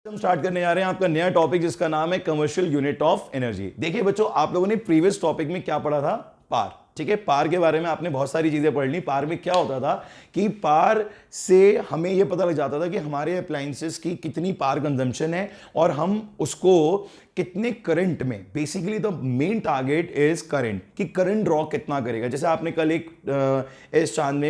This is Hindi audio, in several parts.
हम स्टार्ट करने जा रहे हैं आपका नया टॉपिक जिसका नाम है कमर्शियल यूनिट ऑफ एनर्जी। देखिए बच्चों, आप लोगों ने प्रीवियस टॉपिक में क्या पढ़ा था? पार। ठीक है, पार के बारे में आपने बहुत सारी चीजें पढ़ ली। पार में क्या होता था कि पार से हमें यह पता लग जाता था कि हमारे अप्लायंसेस की कितनी पार कंजम्पशन है और हम उसको कितने करंट में, basically the main target is current, कि करंट ड्रॉ कितना करेगा। जैसे आपने कल एक इस चांद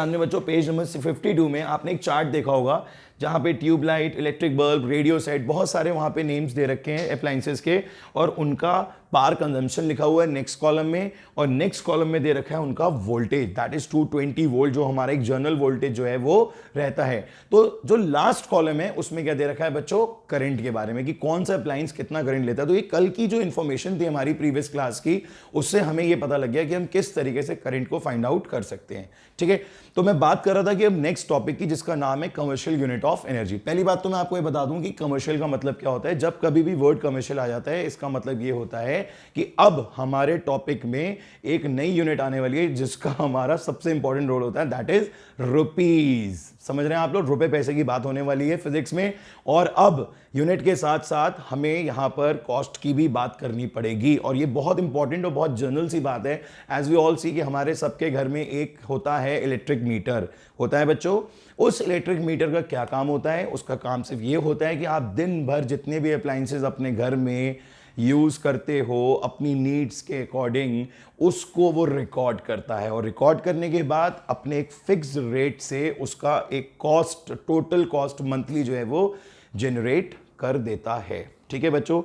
में बच्चों पेज नंबर 52 में आपने एक चार्ट देखा होगा जहां पे tube light, electric bulb, radio set, बहुत सारे वहां पे नेम्स दे रखे हैं अप्लायंसेस के, और उनका पावर कंजम्पशन लिखा हुआ है नेक्स्ट कॉलम में, और नेक्स्ट कॉलम में दे रखा है उनका वोल्टेज, दैट इज 220 वोल्ट, जो हमारा एक जनरल वोल्टेज जो है वो रहता है। तो जो लास्ट कॉलम है उसमें क्या दे रखा है बच्चों? करंट के बारे में, कि कौन सा अप्लायंस कितना करंट लेता है। तो ये कल की जो इंफॉर्मेशन थी हमारी प्रीवियस क्लास की, उससे हमें ये पता लग गया कि हम किस तरीके से करंट को फाइंड आउट कर सकते हैं। ठीक है, तो मैं बात कर रहा था कि अब नेक्स्ट टॉपिक की, जिसका नाम है कमर्शियल यूनिट ऑफ एनर्जी। पहली बात तो मैं आपको ये बता दूं कि कमर्शियल का मतलब क्या होता है। जब कभी भी वर्ड कमर्शियल आ जाता है, इसका मतलब ये होता है कि अब हमारे टॉपिक में एक नई यूनिट आने वाली है जिसका हमारा सबसे इंपॉर्टेंट रोल होता है, दैट इज रुपीज। समझ रहे हैं आप लोग? रुपए पैसे की बात होने वाली है फिजिक्स में, और अब यूनिट के साथ साथ हमें यहां पर कॉस्ट की भी बात करनी पड़ेगी, और ये बहुत इंपॉर्टेंट और बहुत जनरल सी बात है। एज वी ऑल सी कि हमारे सबके घर में एक होता है इलेक्ट्रिक मीटर, होता है बच्चों। उस इलेक्ट्रिक मीटर का क्या काम होता है? उसका काम सिर्फ ये होता है कि आप दिन भर जितने भी अप्लायंसेस अपने घर में यूज करते हो अपनी नीड्स के अकॉर्डिंग, उसको वो रिकॉर्ड करता है, और रिकॉर्ड करने के बाद अपने एक फिक्स रेट से उसका एक कॉस्ट, टोटल कॉस्ट मंथली जो है वो जनरेट कर देता है। ठीक है बच्चों,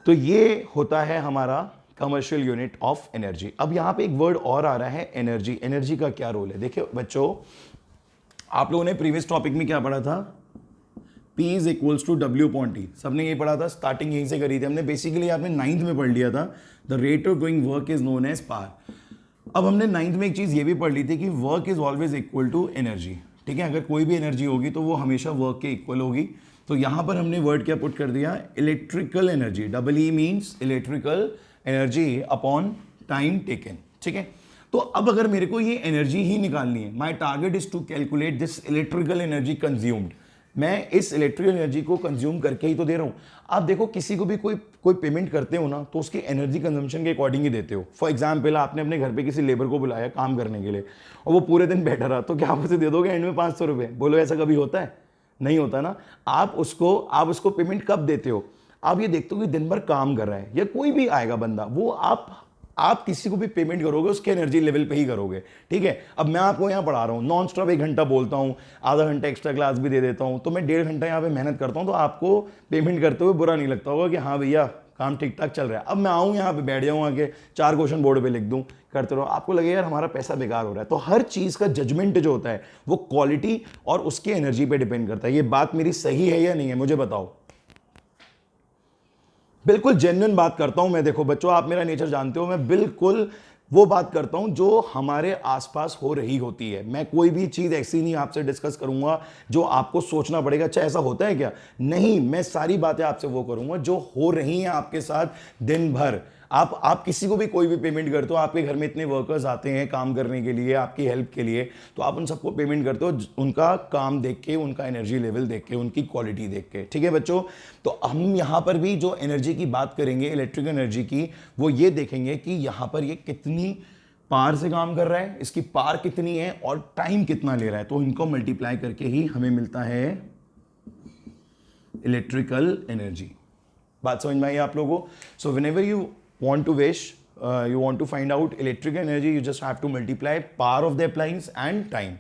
तो ये होता है हमारा कमर्शियल यूनिट ऑफ एनर्जी। अब यहां पे एक वर्ड और आ रहा है, एनर्जी। एनर्जी का क्या रोल है? देखिए बच्चों, आप लोगों ने प्रीवियस टॉपिक में क्या पढ़ा था? P is equals to W upon T। सबने ये पढ़ा था, स्टार्टिंग यहीं से करी थी हमने। बेसिकली आपने 9th में पढ़ लिया था, the rate of doing work is known as power. अब हमने 9th में एक चीज ये भी पढ़ ली थी कि work is always equal to energy. ठीक है, अगर कोई भी एनर्जी होगी तो वो हमेशा वर्क के इक्वल होगी। तो यहां पर हमने वर्ड क्या पुट कर दिया? Electrical energy. Double E means electrical energy upon time taken. ठीक है, तो अब अगर मेरे को ये एनर्जी ही निकालनी है, my target is to calculate this electrical energy consumed. मैं इस इलेक्ट्रिकल एनर्जी को कंज्यूम करके ही तो दे रहा हूं। आप देखो, किसी को भी कोई पेमेंट करते हो ना, तो उसकी एनर्जी कंजम्पशन के अकॉर्डिंग ही देते हो। फॉर एग्जाम्पल, आपने अपने घर पे किसी लेबर को बुलाया काम करने के लिए, और वो पूरे दिन बैठा रहा, तो क्या आप उसे दे दोगे एंड में 500 रुपये? बोलो, ऐसा कभी होता है? नहीं होता ना। आप उसको पेमेंट कब देते हो? आप ये देखते हो कि दिन भर काम कर रहा है, या कोई भी आएगा बंदा, वो आप किसी को भी पेमेंट करोगे उसके एनर्जी लेवल पे ही करोगे। ठीक है, अब मैं आपको यहाँ पढ़ा रहा हूँ, नॉन स्टॉप 1 घंटा बोलता हूँ, आधा घंटा एक्स्ट्रा क्लास भी दे देता हूँ, तो मैं 1.5 घंटा यहाँ पे मेहनत करता हूँ, तो आपको पेमेंट करते हुए बुरा नहीं लगता होगा कि हाँ भैया काम ठीक ठाक चल रहा है। अब मैं आऊँ यहाँ पे बैठ जाऊँ आके 4 क्वेश्चन बोर्ड पे लिख दूँ, करते रहो, आपको लगे यार हमारा पैसा बेकार हो रहा है। तो हर चीज़ का जजमेंट जो होता है वो क्वालिटी और उसकी एनर्जी पे डिपेंड करता है। ये बात मेरी सही है या नहीं है, मुझे बताओ। बिल्कुल जेन्युइन बात करता हूं मैं। देखो बच्चों, आप मेरा नेचर जानते हो, मैं बिल्कुल वो बात करता हूं जो हमारे आसपास हो रही होती है। मैं कोई भी चीज ऐसी नहीं आपसे डिस्कस करूंगा जो आपको सोचना पड़ेगा अच्छा ऐसा होता है क्या। नहीं, मैं सारी बातें आपसे वो करूंगा जो हो रही हैं आपके साथ दिन भर। आप किसी को भी कोई भी पेमेंट करते हो, आपके घर में इतने वर्कर्स आते हैं काम करने के लिए, आपकी हेल्प के लिए, तो आप उन सबको पेमेंट करते हो उनका काम देख के, उनका एनर्जी लेवल देख के, उनकी क्वालिटी देख के। ठीक है बच्चों, तो हम यहां पर भी जो एनर्जी की बात करेंगे, इलेक्ट्रिक एनर्जी की, वो ये देखेंगे कि यहां पर ये कितनी पावर से काम कर रहा है, इसकी पावर कितनी है और टाइम कितना ले रहा है। तो इनको मल्टीप्लाई करके ही हमें मिलता है इलेक्ट्रिकल एनर्जी। बात समझ में आई आप लोगों को? So whenever you want to wish, you want to find out electric energy, you just have to multiply power of the appliance and time.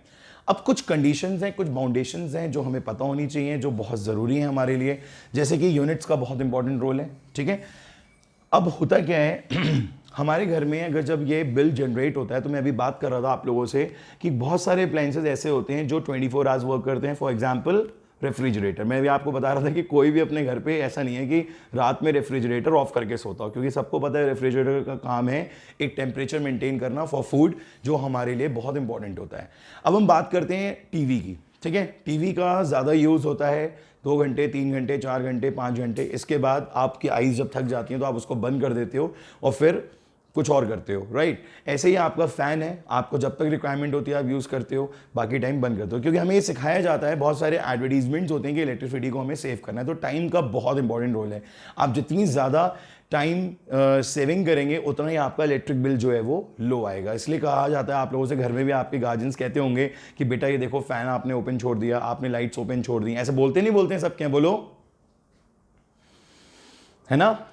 अब कुछ कंडीशंस हैं, कुछ बाउंडेशंस हैं जो हमें पता होनी चाहिए, जो बहुत ज़रूरी है हमारे लिए। जैसे कि यूनिट्स का बहुत इंपॉर्टेंट रोल है। ठीक है, अब होता क्या है हमारे घर में अगर जब ये बिल जनरेट होता है, तो मैं अभी बात कर रहा था आप लोगों से कि बहुत सारे अप्लायंसेस ऐसे होते हैं जो 24 आवर्स वर्क करते हैं। For example refrigerator. मैं भी आपको बता रहा था कि कोई भी अपने घर पे ऐसा नहीं है कि रात में रेफ्रिजरेटर ऑफ करके सोता हो, क्योंकि सबको पता है रेफ्रिजरेटर का काम है एक टेम्परेचर मेंटेन करना फॉर फूड, जो हमारे लिए बहुत इंपॉर्टेंट होता है। अब हम बात करते हैं टीवी की। ठीक है, टीवी का ज़्यादा यूज़ होता है 2 घंटे, 3 घंटे, 4 घंटे, 5 घंटे। इसके बाद आपकी आईज जब थक जाती हैं तो आप उसको बंद कर देते हो और फिर कुछ और करते हो, राइट। ऐसे ही आपका फैन है, आपको जब तक रिक्वायरमेंट होती है आप यूज़ करते हो, बाकी टाइम बंद करते हो, क्योंकि हमें ये सिखाया जाता है, बहुत सारे एडवर्टीजमेंट्स होते हैं कि इलेक्ट्रिसिटी को हमें सेव करना है। तो टाइम का बहुत इंपॉर्टेंट रोल है। आप जितनी ज़्यादा टाइम सेविंग करेंगे उतना ही आपका इलेक्ट्रिक बिल जो है वो लो आएगा। इसलिए कहा जाता है, आप लोगों से घर में भी आपके गार्जियंस कहते होंगे कि बेटा ये देखो फैन आपने ओपन छोड़ दिया, आपने लाइट्स ओपन छोड़ दी। ऐसे बोलते नहीं बोलते हैं सब, क्या बोलो, है ना।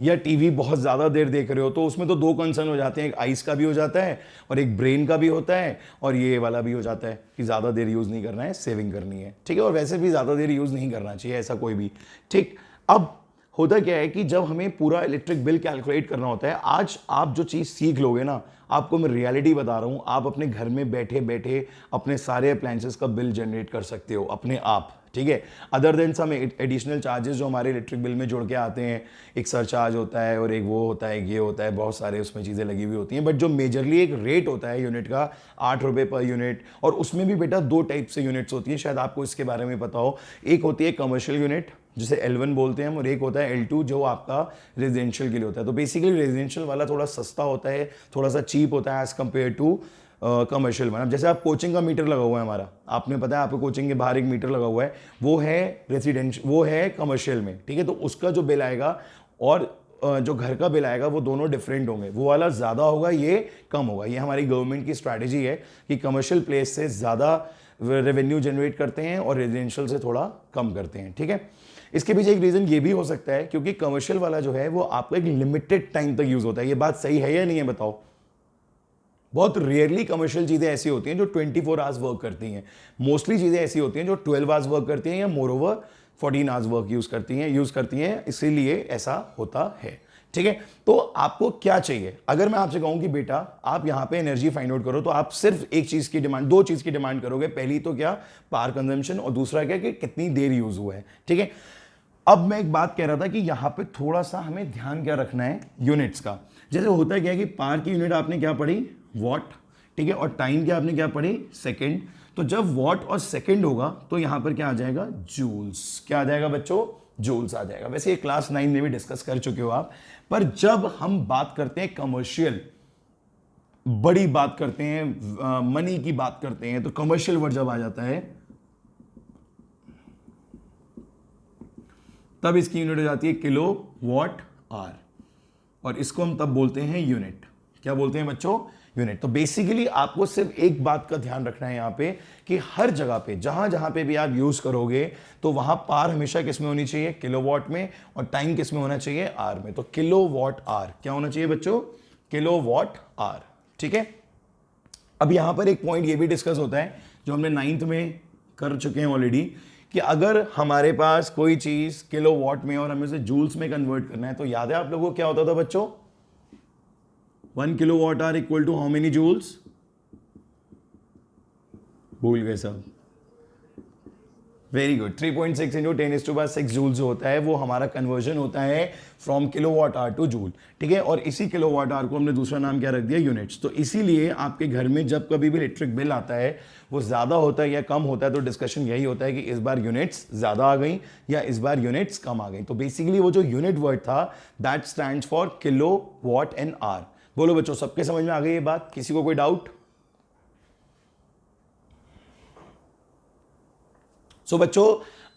या टीवी बहुत ज़्यादा देर देख रहे हो तो उसमें तो दो कंसर्न हो जाते हैं, एक आइस का भी हो जाता है और एक ब्रेन का भी होता है, और ये वाला भी हो जाता है कि ज़्यादा देर यूज़ नहीं करना है, सेविंग करनी है, ठीक है। और वैसे भी ज़्यादा देर यूज़ नहीं करना चाहिए ऐसा कोई भी, ठीक। अब होता क्या है कि जब हमें पूरा इलेक्ट्रिक बिल कैलकुलेट करना होता है, आज आप जो चीज़ सीख लोगे ना, आपको मैं रियलिटी बता रहा हूँ, आप अपने घर में बैठे बैठे अपने सारे अप्लायंसेस का बिल जनरेट कर सकते हो अपने आप, ठीक है। Other than some additional charges जो हमारे इलेक्ट्रिक बिल में जुड़ के आते हैं, एक सरचार्ज होता है और एक वो होता है, एक ये होता है, बहुत सारे उसमें चीज़ें लगी हुई होती हैं। बट जो मेजरली एक रेट होता है यूनिट का, 8 रुपये पर यूनिट, और उसमें भी बेटा दो टाइप से यूनिट्स होती है, शायद आपको इसके बारे में पता हो। एक होती है कमर्शियल यूनिट जिसे L1 बोलते हैं हम, और एक होता है L2 जो आपका रेजिडेंशियल के लिए होता है। तो बेसिकली रेजिडेंशियल वाला थोड़ा सस्ता होता है, थोड़ा सा चीप होता है as compared to commercial one. अब जैसे आप कोचिंग का मीटर लगा हुआ है हमारा, आपने पता है आपको कोचिंग के बाहर एक मीटर लगा हुआ है, वो है रेजिडेंशियल, वो है कमर्शियल में, ठीक है। तो उसका जो बिल आएगा और जो घर का बिल आएगा वो दोनों डिफरेंट होंगे, वो वाला ज़्यादा होगा, ये कम होगा। ये हमारी गवर्नमेंट की स्ट्रैटेजी है कि कमर्शियल प्लेस से ज़्यादा रेवेन्यू जनरेट करते हैं और रेजिडेंशियल से थोड़ा कम करते हैं, ठीक है। इसके पीछे एक रीज़न ये भी हो सकता है क्योंकि कमर्शियल वाला जो है वो आपका एक लिमिटेड टाइम तक यूज़ होता है। ये बात सही है या नहीं है बताओ। बहुत रेयरली कमर्शियल चीज़ें ऐसी होती हैं जो 24 आवर्स वर्क करती हैं। मोस्टली चीज़ें ऐसी होती हैं जो 12 आवर्स वर्क करती हैं या more over 14 hours work use करती हैं, इसीलिए ऐसा होता है, ठीक है। तो आपको क्या चाहिए, अगर मैं आपसे कहूं कि बेटा आप यहां पे एनर्जी फाइंड आउट करो, तो आप सिर्फ एक चीज की डिमांड, दो चीज की डिमांड करोगे। पहली तो क्या, पावर कंजम्पशन, और दूसरा क्या कि कितनी देर यूज हुआ है, ठीक है। अब मैं एक बात कह रहा था कि यहां पे थोड़ा सा हमें ध्यान क्या रखना है यूनिट्स का। जैसे होता क्या है कि पावर की यूनिट आपने क्या पढ़ी, वॉट, ठीक है, और टाइम क्या आपने क्या पढ़ी, सेकेंड। तो जब वॉट और सेकेंड होगा तो यहां पर क्या आ जाएगा, जूल्स। क्या आ जाएगा बच्चों, जूल्स आ जाएगा। वैसे ये क्लास 9 में भी डिस्कस कर चुके हो आप। पर जब हम बात करते हैं कमर्शियल, बड़ी बात करते हैं, मनी की बात करते हैं, तो कमर्शियल वर्ड जब आ जाता है तब इसकी यूनिट हो जाती है किलो वॉट आवर, और इसको हम तब बोलते हैं यूनिट। क्या बोलते हैं बच्चों, यूनिट। तो बेसिकली आपको सिर्फ एक बात का ध्यान रखना है यहां पे कि हर जगह पे जहां जहां पे भी आप यूज करोगे तो वहां पावर हमेशा किस में होनी चाहिए, किलोवाट में, और टाइम किस में होना चाहिए, आर में। तो किलोवाट आर क्या होना चाहिए बच्चों, किलोवाट आर, ठीक है। अब यहां पर एक पॉइंट ये भी डिस्कस होता है जो हमने 9th में कर चुके हैं ऑलरेडी, कि अगर हमारे पास कोई चीज किलोवाट में और हमें उसे जूल्स में कन्वर्ट करना है, तो याद है आप लोगों को क्या होता था बच्चों, 1 kilowatt hour equal to how many joules, भूल गए सब, वेरी गुड। 3.6 इंटू 10⁻6 जूल जो होता है वो हमारा कन्वर्जन होता है from kilowatt hour two joule, ठीक है। और इसी किलोवाट आवर को हमने दूसरा नाम क्या रख दिया, यूनिट्स। तो इसीलिए आपके घर में जब कभी भी इलेक्ट्रिक बिल आता है, वो ज़्यादा होता है या कम होता है, तो डिस्कशन यही होता है कि इस बार यूनिट्स ज़्यादा आ गई या इस बार यूनिट्स कम आ गई। तो बेसिकली वो जो यूनिट वर्ड था that stands for kilo watt and R. बोलो बच्चों, सबके समझ में आ गई ये बात, किसी को कोई डाउट? सो बच्चों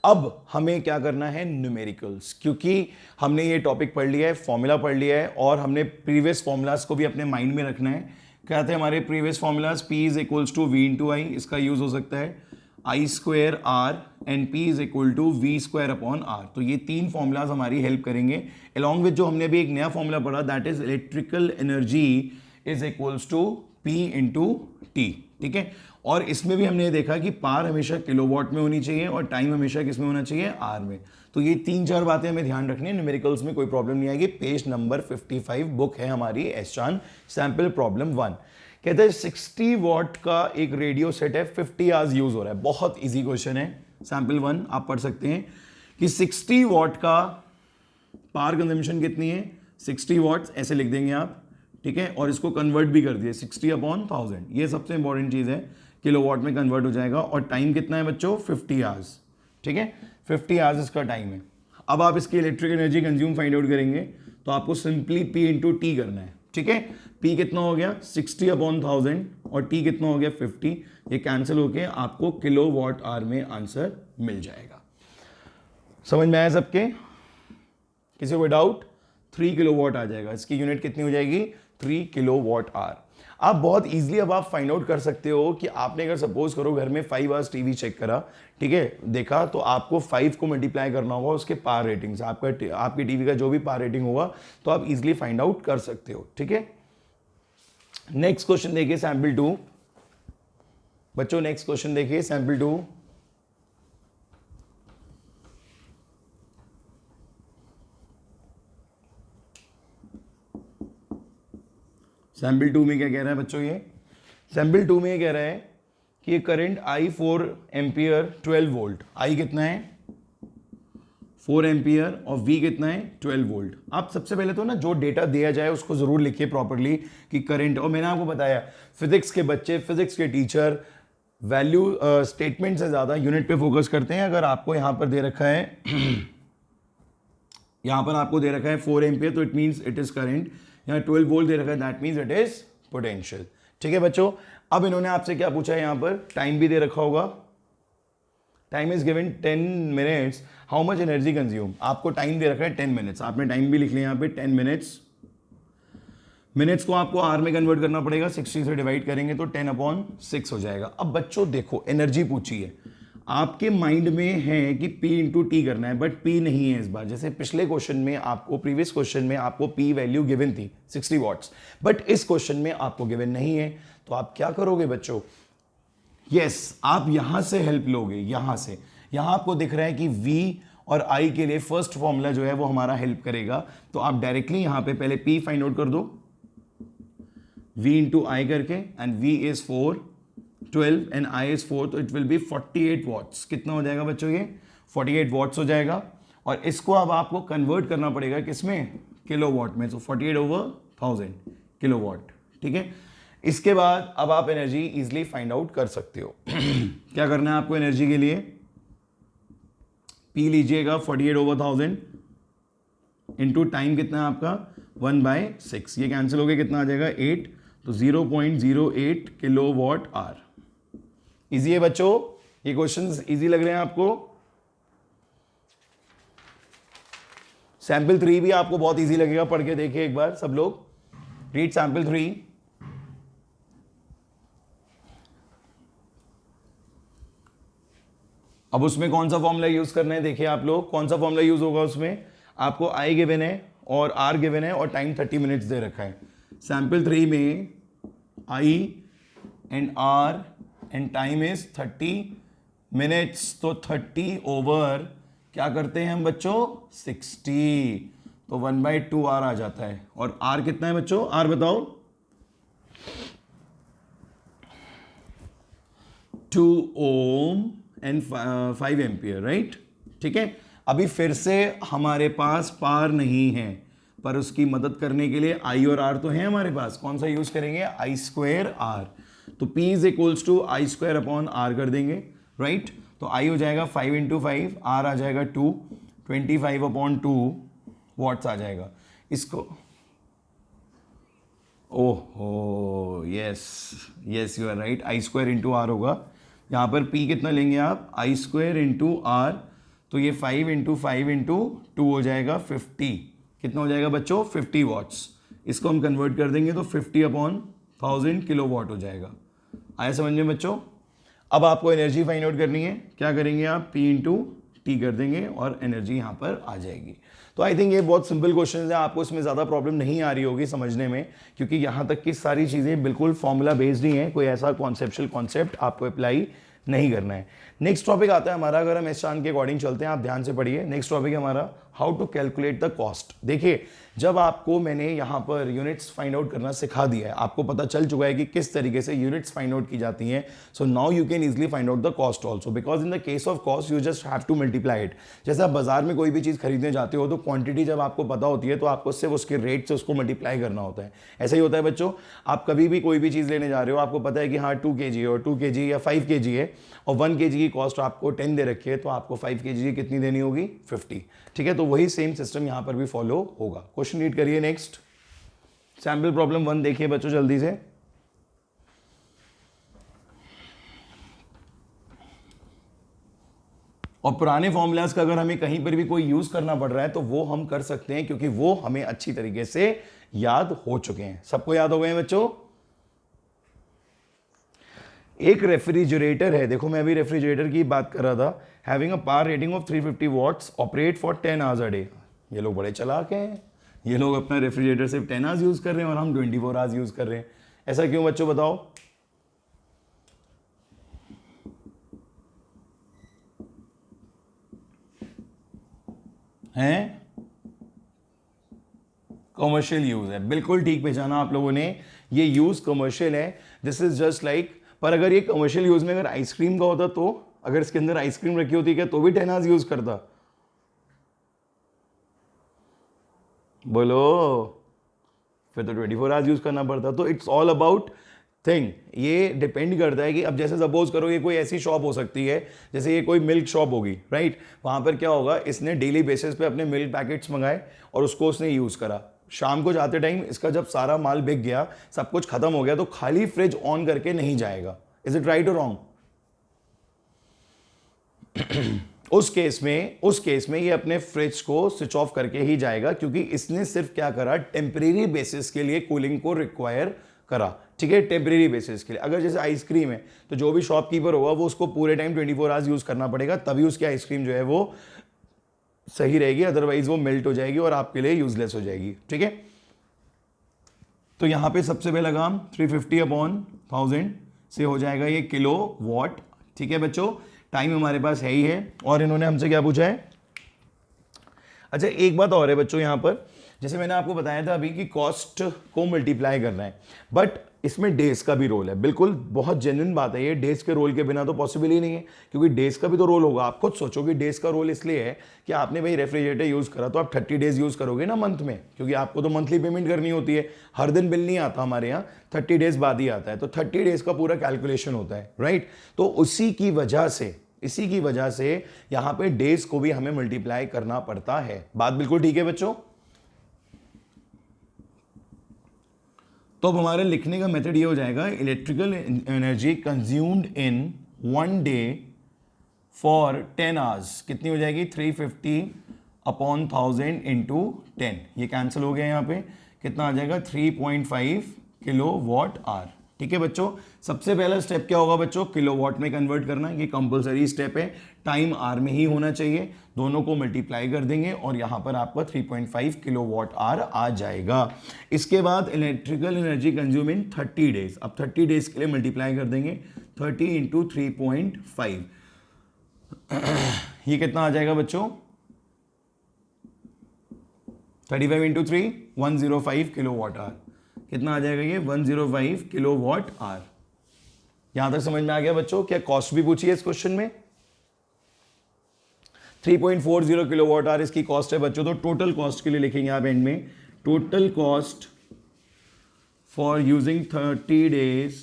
अब हमें क्या करना है, न्यूमेरिकल्स, क्योंकि हमने ये टॉपिक पढ़ लिया है, फॉर्मूला पढ़ लिया है, और हमने प्रीवियस फॉर्मूलाज को भी अपने माइंड में रखना है। क्या थे हमारे previous formulas, P is equals to V into I, इसका यूज हो सकता है I square R and P is equal to V square upon R। तो ये तीन फॉर्मूलाज हमारी हेल्प करेंगे, अलॉन्ग विद जो हमने अभी एक नया फॉर्मूला पढ़ा, that is electrical energy is equals to P into T, ठीक है। और इसमें भी हमने देखा कि पावर हमेशा किलोवाट में होनी चाहिए और टाइम हमेशा किस में होना चाहिए, आर में। तो ये 3-4 बातें हमें ध्यान रखनी है, न्यूमेरिकल्स में कोई प्रॉब्लम नहीं आएगी। पेज नंबर 55 बुक है हमारी एस चांद, सैंपल प्रॉब्लम 1। कहते हैं 60 वॉट का एक रेडियो सेट है, 50 आवर्स यूज हो रहा है। बहुत ईजी क्वेश्चन है, सैंपल 1 आप पढ़ सकते हैं कि 60 वॉट का पावर कंजम्पशन कितनी है, 60 वॉट्स ऐसे लिख देंगे आप, ठीक है। और इसको कन्वर्ट भी कर दिए 60 अपॉन 1000, ये सबसे इंपॉर्टेंट चीज़ है, किलोवाट में कन्वर्ट हो जाएगा। और टाइम कितना है बच्चों, 50 आवर्स, ठीक है, 50 आवर्स इसका टाइम है। अब आप इसकी electric energy consume find out करेंगे तो आपको सिंपली P इंटू टी करना है, ठीक है। P कितना हो गया 60/1000 और T कितना हो गया 50, ये कैंसिल होके आपको किलो वॉट आवर में आंसर मिल जाएगा। समझ में आया सबके? किसी को डाउट? 3 किलो वॉट आ जाएगा, इसकी यूनिट कितनी हो जाएगी 3 किलो वॉट आवर। आप बहुत इजीली अब आप फाइंड आउट कर सकते हो कि आपने अगर सपोज करो घर में 5 आवर्स टीवी चेक करा, ठीक है, देखा, तो आपको 5 को मल्टीप्लाई करना होगा उसके पावर रेटिंग से, आपके टीवी का जो भी पावर रेटिंग होगा तो आप इजीली फाइंड आउट कर सकते हो, ठीक है। नेक्स्ट क्वेश्चन देखिए सैंपल 2 बच्चों, नेक्स्ट क्वेश्चन देखिए सैंपल 2। सैंपल 2 में क्या कह रहा है बच्चों? ये सैंपल 2 में ये कह रहा है कि current I 4 ampere 12 volt, I कितना है 4 एम्पियर और V कितना है 12 वोल्ट। आप सबसे पहले तो ना जो डेटा दिया जाए उसको जरूर लिखिए प्रॉपर्ली कि करंट, और मैंने आपको बताया फिजिक्स के बच्चे, फिजिक्स के टीचर वैल्यू स्टेटमेंट से ज्यादा यूनिट पे फोकस करते हैं। अगर आपको यहां पर दे रखा है यहां पर आपको दे रखा है 4 एम्पियर तो it means it is current, यहाँ 12 वोल्ट दे रखा है that means it is potential, ठीक है बच्चों। अब इन्होंने आपसे क्या पूछा है, यहाँ पर टाइम भी दे रखा होगा, time is given 10 minutes, how much energy consume, आपको टाइम दे रखा है 10 मिनट्स, आपने टाइम भी लिख लिया यहाँ पे 10 मिनट्स। मिनट्स को आपको आर में कन्वर्ट करना पड़ेगा, 60 से डिवाइड करेंगे तो 10/6 हो जाएगा। अब बच्चों देखो एनर्जी पूछी है, आपके माइंड में है कि P इंटू टी करना है, बट P नहीं है इस बार। जैसे पिछले क्वेश्चन में आपको, प्रीवियस क्वेश्चन में आपको P वैल्यू गिवन थी 60 वॉट्स, बट इस क्वेश्चन में आपको गिवन नहीं है, तो आप क्या करोगे बच्चों? यस, आप यहां से हेल्प लोगे, यहां से, यहां आपको दिख रहा है कि V और I के लिए फर्स्ट फॉर्मूला जो है वो हमारा हेल्प करेगा, तो आप डायरेक्टली यहां पे पहले P फाइंड आउट कर दो, V इंटू I करके, and V is 4, 12 and I is 4, तो इट विल बी 48 वॉट्स। कितना हो जाएगा बच्चों? ये 48 वॉट्स हो जाएगा, और इसको अब आपको कन्वर्ट करना पड़ेगा किसमें? किलो वॉट में, तो 48/1000 किलो वॉट, ठीक है। इसके बाद अब आप एनर्जी इजिली फाइंड आउट कर सकते हो। क्या करना है आपको एनर्जी के लिए? P लीजिएगा 48/1000 इंटू टाइम कितना है आपका 1/6, ये कैंसिल हो गया, कितना आ जाएगा 8, तो 0.08 किलो वॉट आवर। इजी है बच्चों? ये क्वेश्चंस इजी लग रहे हैं आपको? सैंपल 3 भी आपको बहुत इजी लगेगा, पढ़ के देखिए एक बार सब लोग, रीड सैंपल 3। अब उसमें कौन सा फॉर्मूला यूज करना है देखिए आप लोग, कौन सा फॉर्मूला यूज होगा उसमें? आपको I गिवन है और R गिवन है और टाइम 30 मिनट्स दे रखा है। सैंपल 3 में I and R and time is 30 minutes, तो 30 ओवर क्या करते हैं हम बच्चों 60, तो 1/2 R आ जाता है। और R कितना है बच्चों? R बताओ, 2 ओम एंड 5 एम्पियर, राइट, ठीक है। अभी फिर से हमारे पास पार नहीं है, पर उसकी मदद करने के लिए I और R तो है हमारे पास, कौन सा यूज करेंगे? I²R, तो P is equals to I²/R कर देंगे, राइट। तो I हो जाएगा 5 इंटू 5, R आ जाएगा 2, 25/2 वॉट्स आ जाएगा। इसको ओहो, yes yes you are right, I² into R होगा। यहाँ पर P कितना लेंगे आप? I² इंटू R, तो ये 5 इंटू 5 इंटू 2 हो जाएगा 50, कितना हो जाएगा बच्चों 50 वॉट्स। इसको हम कन्वर्ट कर देंगे तो 50/1000 किलो वॉट हो जाएगा। आया समझ में बच्चों? अब आपको एनर्जी फाइंड आउट करनी है, क्या करेंगे आप? P इंटू टी कर देंगे और एनर्जी यहाँ पर आ जाएगी। तो आई थिंक ये बहुत सिंपल क्वेश्चन है, आपको इसमें ज़्यादा प्रॉब्लम नहीं आ रही होगी समझने में, क्योंकि यहाँ तक की सारी चीज़ें बिल्कुल फॉर्मूला बेस्ड ही हैं, कोई ऐसा कॉन्सेप्चुअल कॉन्सेप्ट आपको अप्लाई नहीं करना है। नेक्स्ट टॉपिक आता है हमारा, अगर हम एस चांद के अकॉर्डिंग चलते हैं, आप ध्यान से पढ़िए। नेक्स्ट टॉपिक है हमारा how to calculate the cost. देखिए, जब आपको मैंने यहाँ पर यूनिट्स फाइंड आउट करना सिखा दिया है, आपको पता चल चुका है कि किस तरीके से यूनिट्स फाइंड आउट की जाती हैं, so now you can easily find out the cost also, because in the case of cost you just have to multiply it. जैसे आप बाजार में कोई भी चीज़ खरीदने जाते हो तो क्वांटिटी जब आपको पता होती है तो आपको सिर्फ उसके रेट से उसको मल्टीप्लाई करना होता है। ऐसा ही होता है बच्चों, आप कभी भी कोई भी चीज़ लेने जा रहे हो, आपको पता है कि हाँ 2 kg और 2 kg या 5 kg है, और 1 kg की कॉस्ट आपको 10 दे रखी है, तो आपको 5 kg की कितनी देनी होगी? 50, ठीक है। तो वही सेम सिस्टम यहाँ पर भी फॉलो होगा। क्वेश्चन रीड करिए नेक्स्ट, सैम्पल प्रॉब्लम 1 देखिए बच्चों जल्दी से। और पुराने फॉर्मूलाज का अगर हमें कहीं पर भी कोई यूज करना पड़ रहा है तो वो हम कर सकते हैं, क्योंकि वो हमें अच्छी तरीके से याद हो चुके हैं। सबको याद हो गए हैं बच्चों? एक रेफ्रिजरेटर है, देखो मैं अभी रेफ्रिजरेटर की बात कर रहा था, having a power rating of 350 watts, operate for 10 hours a day. ये लोग बड़े चालाक हैं, ये लोग अपना रेफ्रिजरेटर सिर्फ 10 आवर्स यूज कर रहे हैं और हम 24 आवर्स यूज कर रहे हैं। ऐसा क्यों बच्चों, बताओ? हैं? कमर्शियल यूज है, बिल्कुल ठीक पहचाना आप लोगों ने, ये यूज कमर्शियल है। दिस इज जस्ट लाइक, पर अगर ये कमर्शियल यूज में अगर आइसक्रीम का होता तो, अगर इसके अंदर आइसक्रीम रखी होती क्या तो भी 10 आवर्स यूज करता? बोलो, फिर तो 24 आवर्स यूज करना पड़ता। तो इट्स ऑल अबाउट थिंग, ये डिपेंड करता है कि अब जैसे सपोज करो ये कोई ऐसी शॉप हो सकती है, जैसे ये कोई मिल्क शॉप होगी, राइट? वहां पर क्या होगा, इसने डेली बेसिस पे अपने मिल्क पैकेट्स मंगाए और उसको उसने यूज करा। शाम को जाते टाइम इसका जब सारा माल बिक गया, सब कुछ खत्म हो गया, तो खाली फ्रिज ऑन करके नहीं जाएगा। इज इट राइट और रॉन्ग? उस केस में ये अपने फ्रिज को स्विच ऑफ करके ही जाएगा, क्योंकि इसने सिर्फ क्या करा, टेम्परेरी बेसिस के लिए कूलिंग को रिक्वायर करा। ठीक है, टेम्परेरी बेसिस के लिए। अगर जैसे आइसक्रीम है तो जो भी शॉपकीपर होगा वो उसको पूरे टाइम 24 आवर्स यूज करना पड़ेगा, तभी उसकी आइसक्रीम जो है वो सही रहेगी, अदरवाइज वो मेल्ट हो जाएगी और आपके लिए यूजलेस हो जाएगी। ठीक है, तो यहां पे सबसे पहला काम 350/1000 से हो जाएगा ये किलो वॉट। ठीक है बच्चों, टाइम हमारे पास है ही है, और इन्होंने हमसे क्या पूछा है? अच्छा एक बात और है बच्चों, यहां पर जैसे मैंने आपको बताया था अभी कि कॉस्ट को मल्टीप्लाई करना है, बट इसमें डेज का भी रोल है। बिल्कुल बहुत जेन्युइन बात है ये, डेज के रोल के बिना तो पॉसिबल ही नहीं है, क्योंकि डेज का भी तो रोल होगा। आप खुद सोचो कि डेज का रोल इसलिए है कि आपने भाई रेफ्रिजरेटर यूज करा तो आप 30 डेज यूज करोगे ना मंथ में, क्योंकि आपको तो मंथली पेमेंट करनी होती है, हर दिन बिल नहीं आता हमारे यहाँ, 30 डेज बाद ही आता है, तो 30 डेज का पूरा कैलकुलेशन होता है, राइट? तो इसी की वजह से यहां पे डेज को भी हमें मल्टीप्लाई करना पड़ता है। बात बिल्कुल ठीक है बच्चों? तो अब हमारे लिखने का मेथड ये हो जाएगा, electrical energy consumed in 1 day for 10 hours कितनी हो जाएगी? 350/1000 इंटू 10। ये कैंसिल हो गया, यहाँ पे कितना आ जाएगा? 3.5 किलो वॉट आवर। ठीक है बच्चों, सबसे पहला स्टेप क्या होगा बच्चों? किलो वॉट में कन्वर्ट करना, ये कंपलसरी स्टेप है, टाइम आर में ही होना चाहिए। दोनों को मल्टीप्लाई कर देंगे और यहां पर आपका 3.5 किलो वॉट आवर आ जाएगा। इसके बाद electrical energy consume in 30 days, अब 30 डेज के लिए मल्टीप्लाई कर देंगे, 30 इंटू 3.5, ये कितना आ जाएगा बच्चों? 35 इंटू 3 105 किलो वॉट आवर। कितना आ जाएगा ये? 105 किलो वॉट आवर। यहां तक समझ में आ गया बच्चों? क्या कॉस्ट भी पूछी है इस क्वेश्चन में? 3.40 किलो वॉट आवर इसकी कॉस्ट है बच्चों। तो टोटल कॉस्ट के लिए लिखेंगे आप एंड में, total cost for using 30 days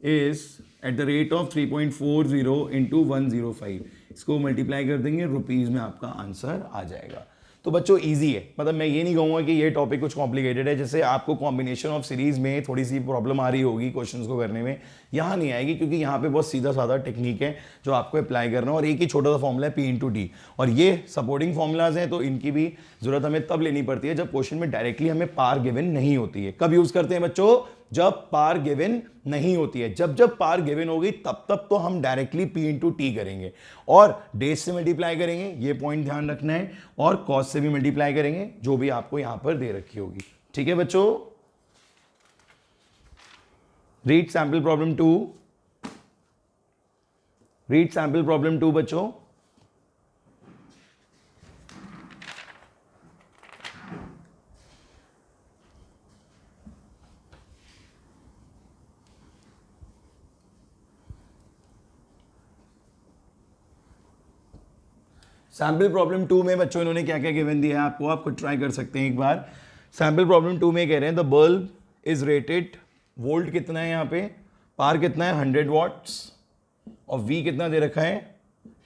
is at the rate of 3.40 into 105। इसको मल्टीप्लाई कर देंगे, रुपीज में आपका आंसर आ जाएगा। तो बच्चों इजी है, मतलब मैं ये नहीं कहूँगा कि ये टॉपिक कुछ कॉम्प्लिकेटेड है, जैसे आपको कॉम्बिनेशन ऑफ सीरीज में थोड़ी सी प्रॉब्लम आ रही होगी क्वेश्चंस को करने में, यहाँ नहीं आएगी, क्योंकि यहाँ पे बहुत सीधा साधा टेक्निक है जो आपको अप्लाई करना है, और एक ही छोटा सा फॉर्मूला है P इंटू टी, और ये सपोर्टिंग फॉर्मूलाज हैं, तो इनकी भी जरूरत हमें तब लेनी पड़ती है जब क्वेश्चन में डायरेक्टली हमें पार गिवन नहीं होती है। कब यूज करते हैं बच्चों? जब पार गिवन नहीं होती है। जब पार गिवन होगी तब तो हम डायरेक्टली P इंटू टी करेंगे और डेज से मल्टीप्लाई करेंगे, ये पॉइंट ध्यान रखना है, और कॉस्ट से भी मल्टीप्लाई करेंगे जो भी आपको यहां पर दे रखी होगी। ठीक है बच्चों, read sample problem 2, read sample problem 2 बच्चों। सैंपल प्रॉब्लम 2 में बच्चों इन्होंने क्या क्या गिवन दिया है आपको, आप खुद ट्राई कर सकते हैं एक बार। सैंपल प्रॉब्लम 2 में कह रहे हैं the bulb is rated, volt कितना है यहाँ पे, पार कितना है 100 वॉट्स, और वी कितना दे रखा है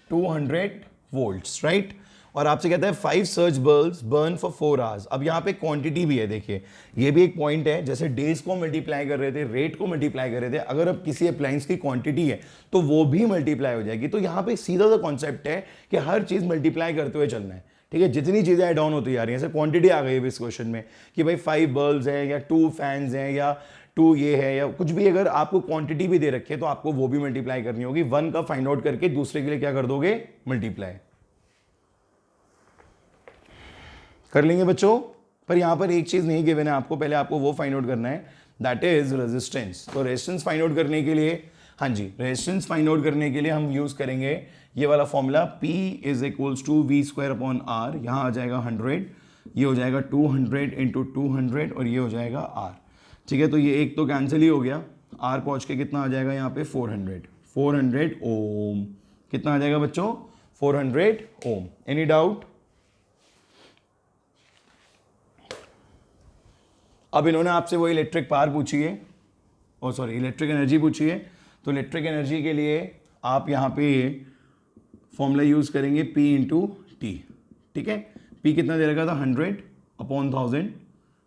200 वोल्ट्स, राइट। और आपसे कहता है 5 search bulbs burn for 4 hours. अब यहाँ पे क्वांटिटी भी है, देखिए ये भी एक पॉइंट है, जैसे डेज को मल्टीप्लाई कर रहे थे, रेट को मल्टीप्लाई कर रहे थे, अगर अब किसी अप्लायंस की क्वांटिटी है तो वो भी मल्टीप्लाई हो जाएगी। तो यहाँ पे सीधा सा कॉन्सेप्ट है कि हर चीज़ मल्टीप्लाई करते हुए चलना है, ठीक है। जितनी चीज़ें ऐड ऑन होती जा रही हैं, जैसे क्वांटिटी आ गई है इस क्वेश्चन में कि भाई 5 बल्ब्स हैं या 2 फैंस हैं या 2 ये है या कुछ भी, अगर आपको क्वांटिटी भी दे रखी है तो आपको वो भी मल्टीप्लाई करनी होगी। 1 का फाइंड आउट करके दूसरे के लिए क्या कर दोगे, मल्टीप्लाई कर लेंगे बच्चों। पर यहां पर एक चीज नहीं गिवन है आपको, पहले आपको वो फाइंड आउट करना है, दैट इज रेजिस्टेंस। तो रेजिस्टेंस फाइंड आउट करने के लिए, हाँ जी, रेजिस्टेंस फाइंड आउट करने के लिए हम यूज करेंगे ये वाला फॉर्मूला, P is equals to V square upon R. यहां आ जाएगा 100, ये हो जाएगा 200 इंटू 200 और ये हो जाएगा R, ठीक है। तो ये एक तो कैंसिल ही हो गया, R पहुंच के कितना आ जाएगा यहाँ पे 400 ओम। कितना आ जाएगा बच्चों, 400 ओम। Any doubt? अब इन्होंने आपसे वो इलेक्ट्रिक पावर पूछी है, और सॉरी इलेक्ट्रिक एनर्जी पूछी है। तो इलेक्ट्रिक एनर्जी के लिए आप यहाँ पे फॉर्मूला यूज करेंगे P इंटू टी, ठीक है। P कितना दे रखा था, 100 अपॉन 1000,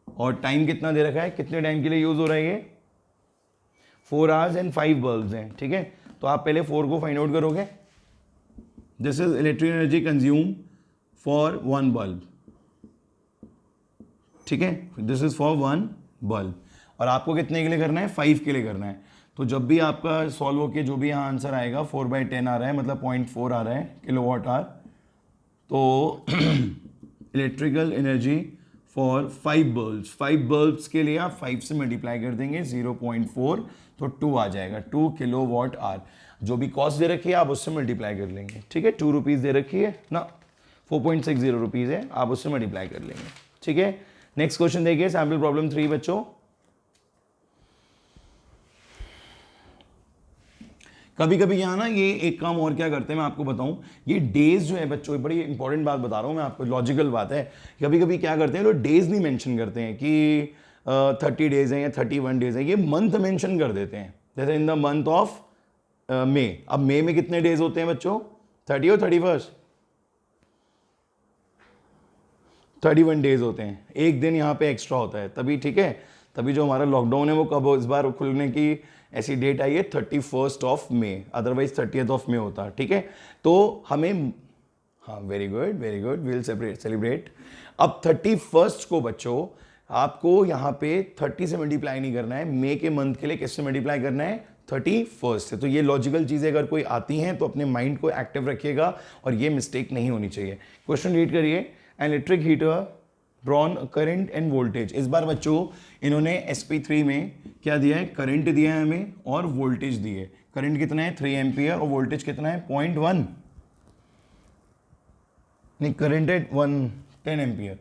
और टाइम कितना दे रखा है, कितने टाइम के लिए यूज हो रहा है ये, 4 आवर्स एंड 5 बल्ब्स हैं, ठीक है। तो आप पहले 4 को फाइंड आउट करोगे। This is electric energy consume for 1 bulb, ठीक है। दिस इज फॉर 1 बल्ब, और आपको कितने के लिए करना है, 5 के लिए करना है। तो जब भी आपका सॉल्व होके जो भी यहाँ आंसर आएगा 4/10 आ रहा है, मतलब 0.4 आ रहा है किलोवाट आवर, तो इलेक्ट्रिकल एनर्जी फॉर 5 बल्ब्स के लिए आप 5 से मल्टीप्लाई कर देंगे 0.4, तो 2 आ जाएगा, 2 किलोवाट आवर। जो भी कॉस्ट दे रखी है आप उससे मल्टीप्लाई कर लेंगे, ठीक है। 2 रुपीज़ दे रखी है ना, 4.60 रुपीज़ है, आप उससे मल्टीप्लाई कर लेंगे, ठीक है। नेक्स्ट क्वेश्चन देखिए, सैम्पल प्रॉब्लम 3 बच्चों। कभी कभी यहाँ ना ये एक काम और क्या करते हैं मैं आपको बताऊं, ये डेज जो है बच्चों, बड़ी इंपॉर्टेंट बात बता रहा हूँ मैं आपको, लॉजिकल बात है। कभी कभी क्या करते हैं, लोग डेज नहीं मेंशन करते हैं कि 30 डेज हैं या 31 डेज हैं, ये मंथ मेंशन कर देते हैं। जैसे in the month of May, अब मे में कितने डेज होते हैं बच्चों, 30 और 31, 31 डेज होते हैं, एक दिन यहाँ पे एक्स्ट्रा होता है तभी, ठीक है। तभी जो हमारा लॉकडाउन है वो कब इस बार खुलने की ऐसी डेट आई है 31 of May, otherwise 30th of May होता, ठीक है। तो हमें, हाँ वेरी गुड विल सेलिब्रेट। अब 31 को बच्चों आपको यहाँ पे 30 से मल्टीप्लाई नहीं करना है, मे के मंथ के लिए किससे मल्टीप्लाई करना है, 31 से। तो ये लॉजिकल चीज़ें अगर कोई आती हैं तो अपने माइंड को एक्टिव रखिएगा और ये मिस्टेक नहीं होनी चाहिए। क्वेश्चन रीड करिए, electric heater drawn current end voltage. इस बार बच्चों इन्होंने SP3 में क्या दिया है, करंट दिया है हमें और वोल्टेज दी है। करंट कितना है 3 एम्पियर और वोल्टेज कितना है 0.1, नहीं करंट है 10 ampere,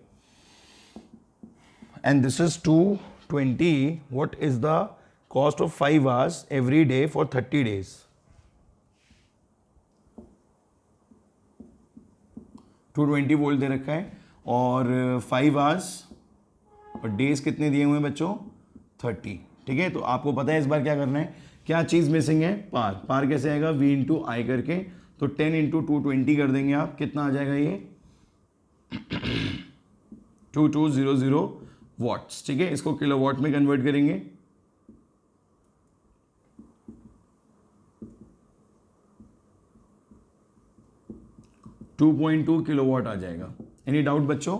and this is 220। What is the cost of 5 hours every day for 30 days. 220 volt दे रखा है और 5 आवर्स और डेज कितने दिए हुए हैं बच्चों, 30, ठीक है। तो आपको पता है इस बार क्या करना है, क्या चीज़ मिसिंग है, पार कैसे आएगा, V इंटू आई करके, तो 10 इंटू 220 कर देंगे आप, कितना आ जाएगा ये 2200 वॉट्स, ठीक है। इसको किलोवाट में कन्वर्ट करेंगे, $2.2 किलोवाट आ जाएगा। एनी डाउट बच्चों,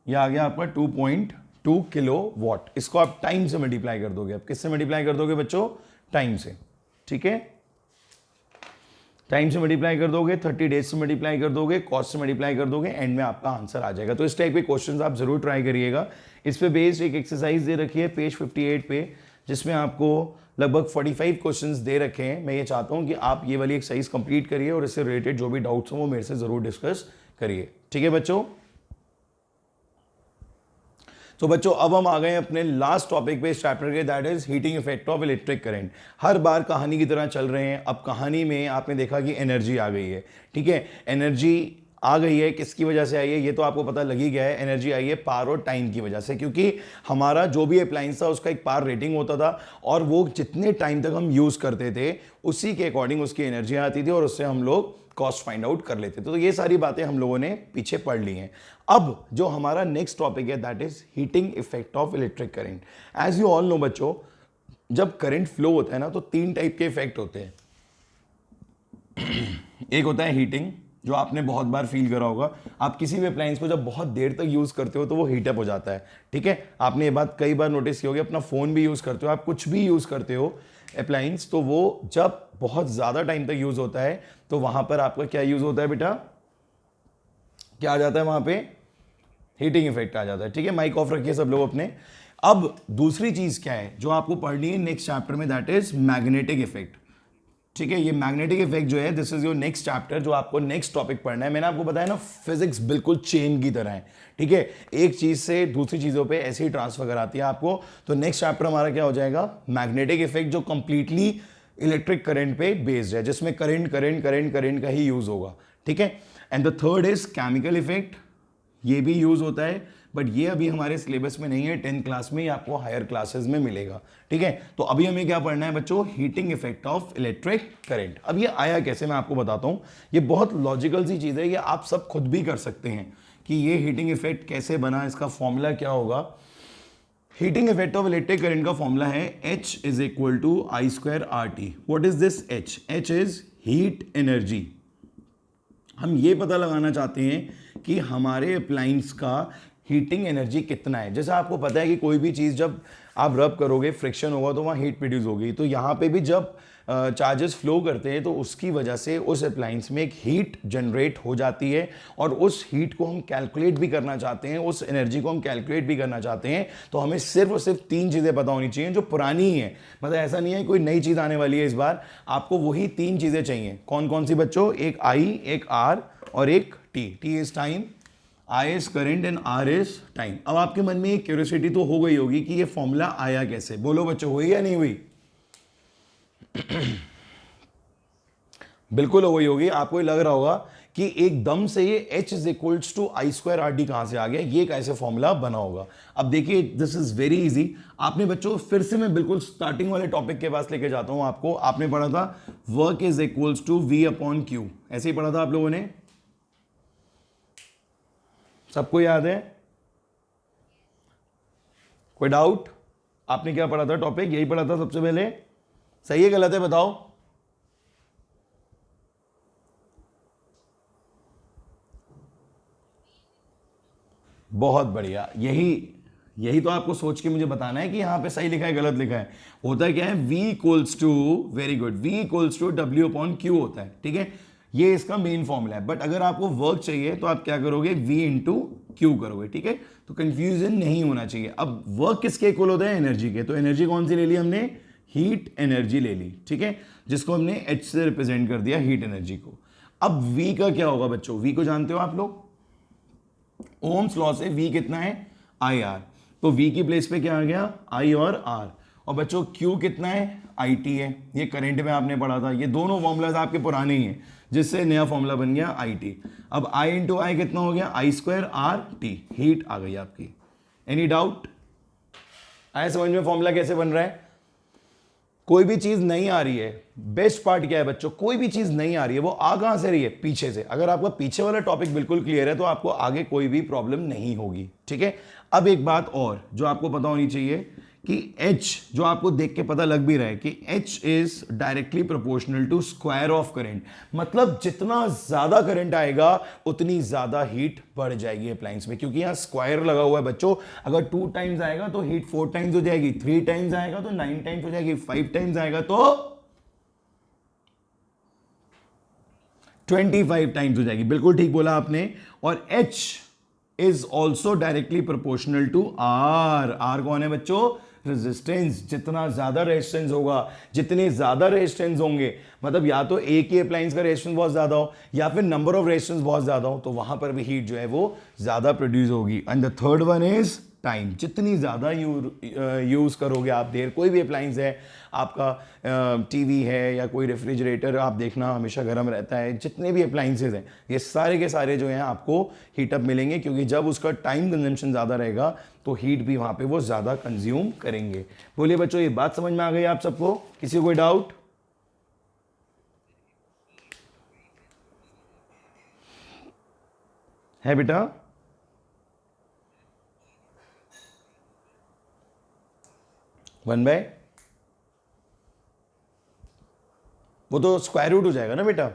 ये आ गया आपका 2.2 किलोवाट। इसको आप टाइम से मल्टीप्लाई कर दोगे, आप किससे मल्टीप्लाई कर दोगे बच्चों, टाइम से, ठीक है। टाइम से मल्टीप्लाई कर दोगे, 30 डेज से मल्टीप्लाई कर दोगे, कॉस्ट से मल्टीप्लाई कर दोगे, एंड में आपका आंसर आ जाएगा। तो इस टाइप के क्वेश्चंस आप जरूर ट्राई करिएगा। इस पे बेस्ड एक एक्सरसाइज दे रखी है पेज 58 पे, जिसमें आपको लगभग 45 क्वेश्चंस दे रखे हैं। मैं ये चाहता हूँ कि आप ये वाली एक्सरसाइज कंप्लीट करिए और इससे रिलेटेड जो भी डाउट्स हो वो मेरे से जरूर डिस्कस करिए, ठीक है बच्चों। तो बच्चों अब हम आ गए अपने लास्ट टॉपिक पे इस चैप्टर के, that is heating effect of electric current. हर बार कहानी की तरह चल रहे हैं। अब कहानी में आपने देखा कि एनर्जी आ गई है, ठीक है। एनर्जी आ गई है, किसकी वजह से आई है ये तो आपको पता लग ही गया है। एनर्जी आई है पावर और टाइम की वजह से, क्योंकि हमारा जो भी अप्लायंस था उसका एक पावर रेटिंग होता था और वो जितने टाइम तक हम यूज़ करते थे उसी के अकॉर्डिंग उसकी एनर्जी आती थी और उससे हम लोग कॉस्ट फाइंड आउट कर लेते। तो ये सारी बातें हम लोगों ने पीछे पढ़ ली हैं। अब जो हमारा नेक्स्ट टॉपिक है that is heating effect of electric current. As you all know बच्चों, जब करंट फ्लो होता है ना तो 3 टाइप के इफेक्ट होते हैं। एक होता है हीटिंग, जो आपने बहुत बार फील करा होगा। आप किसी भी अप्लायंस को जब बहुत देर तक यूज करते हो तो वो हीटअप हो जाता है, ठीक है। आपने ये बात कई बार नोटिस की होगी, अपना फोन भी यूज करते हो, आप कुछ भी यूज करते हो अप्लायंस, तो वो जब बहुत ज्यादा टाइम तक यूज होता है तो वहां पर आपका क्या यूज होता है बेटा, क्या आ जाता है वहां पे, हीटिंग इफेक्ट आ जाता है, ठीक है। माइक ऑफ रखिए सब लोग अपने। अब दूसरी चीज क्या है जो आपको पढ़नी है नेक्स्ट चैप्टर में, दैट इज मैग्नेटिक इफेक्ट, ठीक है। ये मैग्नेटिक इफेक्ट जो है this is your next chapter, जो आपको नेक्स्ट टॉपिक पढ़ना है। मैंने आपको बताया ना फिजिक्स बिल्कुल चेन की तरह है, ठीक है। एक चीज से दूसरी चीजों पे ऐसे ही ट्रांसफर कराती है आपको। तो नेक्स्ट चैप्टर हमारा क्या हो जाएगा, मैग्नेटिक इफेक्ट, जो कंप्लीटली इलेक्ट्रिक करंट पे बेस्ड है, जिसमें करंट करंट करंट करंट का ही यूज होगा, ठीक है। And the third is chemical effect, ये भी यूज होता है बट ये अभी हमारे सिलेबस में नहीं है, 10th क्लास में, ये आपको हायर क्लासेस में मिलेगा, ठीक है। तो अभी हमें क्या पढ़ना है बच्चों, heating effect of electric current. अब ये आया कैसे मैं आपको बताता हूं। ये बहुत लॉजिकल सी चीज है, ये आप सब खुद भी कर सकते हैं कि ये हीटिंग इफेक्ट कैसे बना, इसका फॉर्मूला क्या होगा। Heating effect of electric current का फॉर्मूला है H is equal to I square R T. What is this H? H is heat energy. हम ये पता लगाना चाहते हैं कि हमारे अप्लायंस का हीटिंग एनर्जी कितना है। जैसे आपको पता है कि कोई भी चीज़ जब आप रब करोगे, फ्रिक्शन होगा तो वहाँ हीट प्रोड्यूस होगी। तो यहाँ पे भी जब चार्जेस फ्लो करते हैं तो उसकी वजह से उस अप्लायंस में एक हीट जनरेट हो जाती है, और उस हीट को हम कैलकुलेट भी करना चाहते हैं, उस एनर्जी को हम कैलकुलेट भी करना चाहते हैं। तो हमें सिर्फ और सिर्फ 3 चीज़ें पता होनी चाहिए जो पुरानी ही है, मतलब ऐसा नहीं है कोई नई चीज़ आने वाली है इस बार। आपको वही 3 चीज़ें चाहिए। कौन कौन सी बच्चों? एक I, एक R और एक T। T is time, I is current and R is time. अब आपके मन में एक क्यूरियोसिटी तो हो गई होगी कि ये फॉर्मूला आया कैसे। बोलो बच्चों, हुई या नहीं हुई? बिल्कुल हो गई होगी। आपको लग रहा होगा कि एकदम से ये H is equals to I square R D कहां से आ गया, ये कैसे फॉर्मूला बना होगा। अब देखिए दिस इज वेरी इजी। आपने बच्चों फिर से मैं बिल्कुल स्टार्टिंग वाले टॉपिक के पास लेके जाता हूं आपको। आपने पढ़ा था work is equals to V upon क्यू, ऐसे ही पढ़ा था आप लोगों ने, सबको याद है? कोई डाउट? आपने क्या पढ़ा था टॉपिक? यही पढ़ा था सबसे पहले, सही है गलत है बताओ? बहुत बढ़िया। यही तो आपको सोच के मुझे बताना है कि यहां पे सही लिखा है गलत लिखा है। होता है क्या है, V equals to, very good, V equals to W upon Q होता है, ठीक है। ये इसका मेन फॉर्मूला है। बट अगर आपको वर्क चाहिए तो आप क्या करोगे, V इंटू क्यू करोगे, ठीक है। तो कंफ्यूजन नहीं होना चाहिए। अब वर्क किसके इक्वल होता है? एनर्जी के। तो एनर्जी कौन सी ले ली हमने? हीट एनर्जी ले ली, ठीक है, जिसको हमने H से रिप्रेजेंट कर दिया हीट एनर्जी को। अब V का क्या होगा बच्चों? V को जानते हो आप लोग, ओम्स लॉ से V कितना है? I R. तो V की प्लेस पे क्या आ गया? I और R। और बच्चों Q कितना है? IT है। ये करंट में आपने पढ़ा था। ये दोनों फॉर्मूलाज आपके पुराने ही हैं, जिससे नया फॉर्मूला बन गया IT। अब I इंटू आई कितना हो गया? आई स्क्वायर आर टी, हीट आ गई आपकी। Any doubt? आया समझ में फॉर्मूला कैसे बन रहा है? कोई भी चीज नहीं आ रही है, बेस्ट पार्ट क्या है बच्चों, कोई भी चीज नहीं आ रही है, वो आ कहां से रही है? पीछे से। अगर आपका पीछे वाला टॉपिक बिल्कुल क्लियर है तो आपको आगे कोई भी प्रॉब्लम नहीं होगी, ठीक है। अब एक बात और जो आपको पता होनी चाहिए कि H, जो आपको देख के पता लग भी रहा है कि H is directly proportional to square of current. मतलब जितना ज्यादा करंट आएगा उतनी ज्यादा हीट बढ़ जाएगी अप्लायंस में, क्योंकि यहां स्क्वायर लगा हुआ है बच्चों। अगर 2 टाइम्स आएगा तो हीट 4 टाइम्स हो जाएगी, 3 टाइम्स आएगा तो 9 टाइम्स हो जाएगी, 5 टाइम्स आएगा तो 25 टाइम्स हो जाएगी। बिल्कुल ठीक बोला आपने। और H is also directly proportional to R। R कौन है बच्चों? रेजिस्टेंस। जितना ज्यादा रेजिस्टेंस होगा, जितने ज्यादा रेजिस्टेंस होंगे, मतलब या तो एक ही अप्लायंस का रेजिस्टेंस बहुत ज्यादा हो या फिर नंबर ऑफ रेजिस्टेंस बहुत ज्यादा हो, तो वहां पर भी हीट जो है वो ज्यादा प्रोड्यूस होगी। And the third one is time. जितनी ज़्यादा यूज़ करोगे आप देर, कोई भी अप्लायंस है आपका, टीवी है या कोई रेफ्रिजरेटर, आप देखना हमेशा गर्म रहता है, जितने भी अप्लायंसेज हैं ये सारे के सारे जो हैं आपको हीटअप मिलेंगे, क्योंकि जब उसका टाइम कंजम्पशन ज़्यादा रहेगा तो हीट भी वहाँ पे वो ज़्यादा कंज्यूम करेंगे। बोलिए बच्चों, ये बात समझ में आ गई आप सबको? किसी को कोई डाउट? है बेटा? वन बाय, वो तो स्क्वायर रूट हो जाएगा ना बेटा।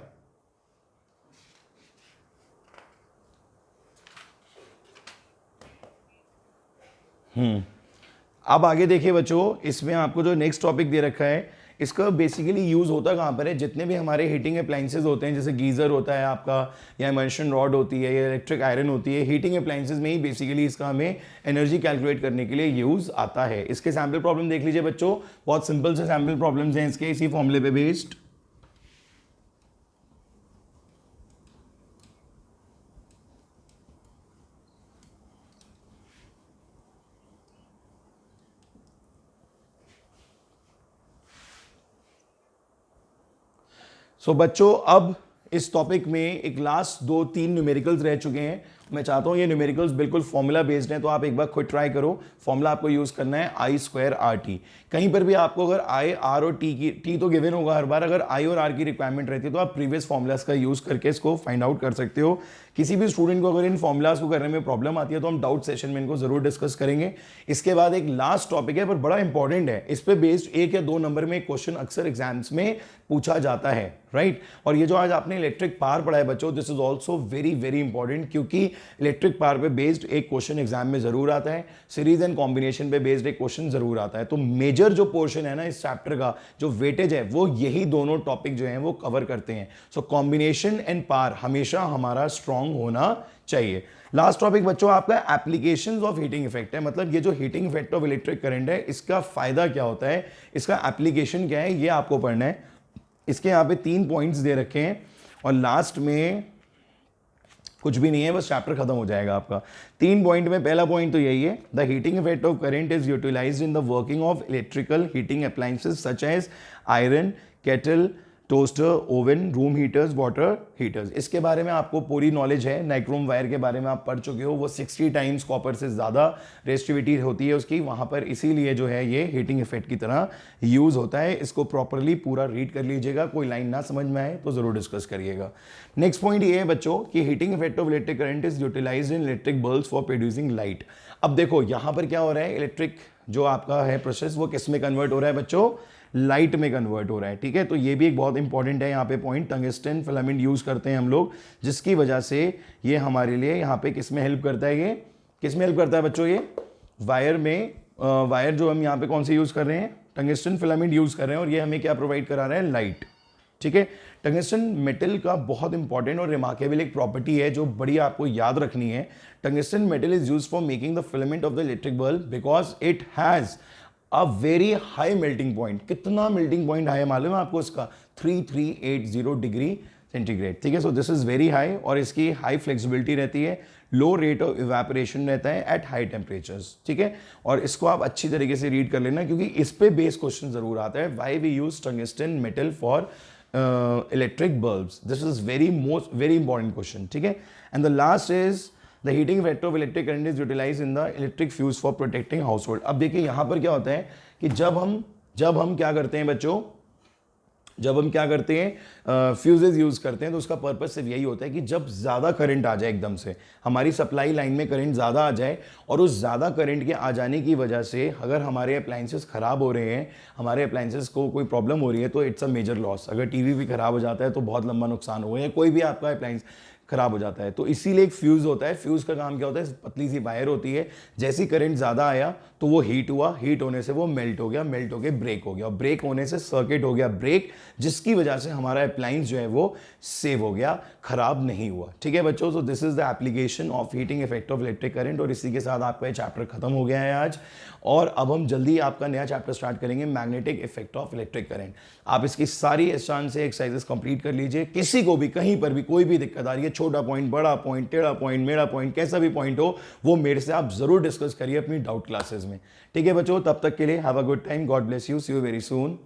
अब आगे देखिए बच्चों, इसमें आपको जो नेक्स्ट टॉपिक दे रखा है, इसका बेसिकली यूज़ होता कहाँ पर है? जितने भी हमारे हीटिंग अप्लाइंसेज होते हैं, जैसे गीज़र होता है आपका, या इमल्शन रॉड होती है, या इलेक्ट्रिक आयरन होती है, हीटिंग अप्लाइंसेज में ही बेसिकली इसका हमें एनर्जी कैलकुलेट करने के लिए यूज़ आता है। इसके सैम्पल प्रॉब्लम देख लीजिए बच्चों, बहुत सिंपल से सैम्पल प्रॉब्लम्स हैं इसके, इसी फॉर्मूले पे बेस्ड। सो बच्चों, अब इस टॉपिक में एक लास्ट 2-3 न्यूमेरिकल्स रह चुके हैं। मैं चाहता हूं ये न्यूमेरिकल्स बिल्कुल फॉर्मूला बेस्ड हैं, तो आप एक बार खुद ट्राई करो। फॉर्मूला आपको यूज करना है I²RT। कहीं पर भी आपको अगर I, R और T तो गिवन होगा हर बार, अगर I और R की रिक्वायरमेंट रहती है तो आप प्रीवियस फॉर्मूलाज का यूज करके इसको फाइंड आउट कर सकते हो। किसी भी स्टूडेंट को अगर इन फॉर्मूलाज को करने में प्रॉब्लम आती है तो हम डाउट सेशन में इनको जरूर डिस्कस करेंगे। इसके बाद एक लास्ट टॉपिक है पर बड़ा इंपॉर्टेंट है, इस पे बेस्ड 1 या 2 नंबर में क्वेश्चन अक्सर एग्जाम्स में पूछा जाता है, राइट। और ये जो आज आपने इलेक्ट्रिक पावर पढ़ा है बच्चों, this is also very very important, क्योंकि इलेक्ट्रिक पावर पे बेस्ड एक क्वेश्चन एग्जाम में जरूर आता है, सीरीज एंड कॉम्बिनेशन पे बेस्ड एक क्वेश्चन जरूर आता है। तो मेजर जो पोर्शन है ना इस चैप्टर का, जो वेटेज है, वो यही दोनों टॉपिक जो हैं वो कवर करते हैं। सो कॉम्बिनेशन एंड पावर हमेशा हमारा स्ट्रांग होना चाहिए। लास्ट टॉपिक बच्चों आपका एप्लीकेशंस ऑफ हीटिंग इफेक्ट है, मतलब ये जो heating effect of electric current है, इसका फायदा क्या होता है, इसका एप्लीकेशन क्या है, ये आपको पढ़ना है। इसके यहाँ पे 3 पॉइंट्स दे रखे हैं और लास्ट में कुछ भी नहीं है, बस चैप्टर खत्म हो जाएगा आपका। 3 पॉइंट में पहला पॉइंट तो यही है, the heating effect of current is utilised in the working of electrical heating appliances such as iron, kettle, toaster, oven, room heaters, water heaters. इसके बारे में आपको पूरी नॉलेज है। नाइक्रोम वायर के बारे में आप पढ़ चुके हो, वो 60 टाइम्स कॉपर से ज़्यादा रेजिस्टिविटी होती है उसकी वहाँ पर, इसीलिए जो है ये हीटिंग इफेक्ट की तरह यूज़ होता है। इसको प्रॉपरली पूरा रीड कर लीजिएगा, कोई लाइन ना समझ में आए तो ज़रूर डिस्कस करिएगा। नेक्स्ट पॉइंट ये है बच्चों कि heating effect of electric current is utilised in electric bulbs for producing light. अब देखो यहाँ पर क्या हो रहा है, इलेक्ट्रिक जो आपका है प्रोसेस वो किस में कन्वर्ट हो रहा है बच्चों, लाइट में कन्वर्ट हो रहा है, ठीक है। तो ये भी एक बहुत इंपॉर्टेंट है यहाँ पे पॉइंट। टंगस्टन फिलामेंट यूज करते हैं हम लोग, जिसकी वजह से ये हमारे लिए यहाँ पे किस में हेल्प करता है, ये किस में हेल्प करता है बच्चों, ये वायर में, वायर जो हम यहाँ पे कौन से यूज कर रहे हैं, टंगस्टन फिलामेंट यूज कर रहे हैं, और ये हमें क्या प्रोवाइड करा रहा है, लाइट, ठीक है। टंगस्टन मेटल का बहुत इंपॉर्टेंट और रिमार्केबल एक प्रॉपर्टी है जो बड़ी आपको याद रखनी है। Tungsten metal is used for making the filament of the electric bulb because it has a very high melting point. कितना मेल्टिंग पॉइंट हाई है मालूम है आपको इसका, 3380 डिग्री सेंटीग्रेड, ठीक है। So this is very high, और इसकी हाई फ्लेक्सिबिलिटी रहती है, लो रेट ऑफ इवेपोरेशन रहता है एट हाई टेम्परेचर्स, ठीक है। और इसको आप अच्छी तरीके से रीड कर लेना, क्योंकि इस पे बेस क्वेश्चन जरूर आता है, why we use tungsten metal for electric bulbs. This is very important question, ठीक है। And the last is the heating effect of electric current is utilise in the electric fuse for protecting household. अब देखिए यहाँ पर क्या होता है कि जब हम क्या करते हैं बच्चों, जब हम क्या करते हैं, फ्यूजेज यूज करते हैं, तो उसका पर्पस सिर्फ यही होता है कि जब ज़्यादा करंट आ जाए, एकदम से हमारी सप्लाई लाइन में करंट ज़्यादा आ जाए, और उस ज़्यादा करंट के आ जाने की वजह से अगर हमारे अप्लाइंसेस ख़राब हो रहे हैं, हमारे अप्लाइंसेस को कोई प्रॉब्लम हो रही है, तो इट्स अ मेजर लॉस। अगर टीवी भी ख़राब हो जाता है तो बहुत लंबा नुकसान हो गया, कोई भी आपका अप्लाइंस खराब हो जाता है, तो इसीलिए एक फ्यूज होता है। फ्यूज का काम क्या होता है, पतली सी वायर होती है, जैसी करंट ज़्यादा आया तो वो हीट हुआ, हीट होने से वो मेल्ट हो गया, मेल्ट होके ब्रेक हो गया, और ब्रेक होने से सर्किट हो गया ब्रेक, जिसकी वजह से हमारा अप्लायंस जो है वो सेव हो गया, खराब नहीं हुआ, ठीक है बच्चों। So this is the application of heating effect of electric current, और इसी के साथ आपका ये चैप्टर खत्म हो गया है आज, और अब हम जल्दी आपका नया चैप्टर स्टार्ट करेंगे, magnetic effect of electric current. आप इसकी सारी आसान से एक्सरसाइजेस कंप्लीट कर लीजिए। किसी को भी कहीं पर भी कोई भी दिक्कत आ रही है, छोटा पॉइंट, बड़ा पॉइंट, टेढ़ा पॉइंट, मेरा पॉइंट, कैसा भी पॉइंट हो, वो मेरे से आप जरूर डिस्कस करिए अपनी डाउट क्लासेस में, ठीक है बच्चों। तब तक के लिए have a good time, God bless you, see you very soon.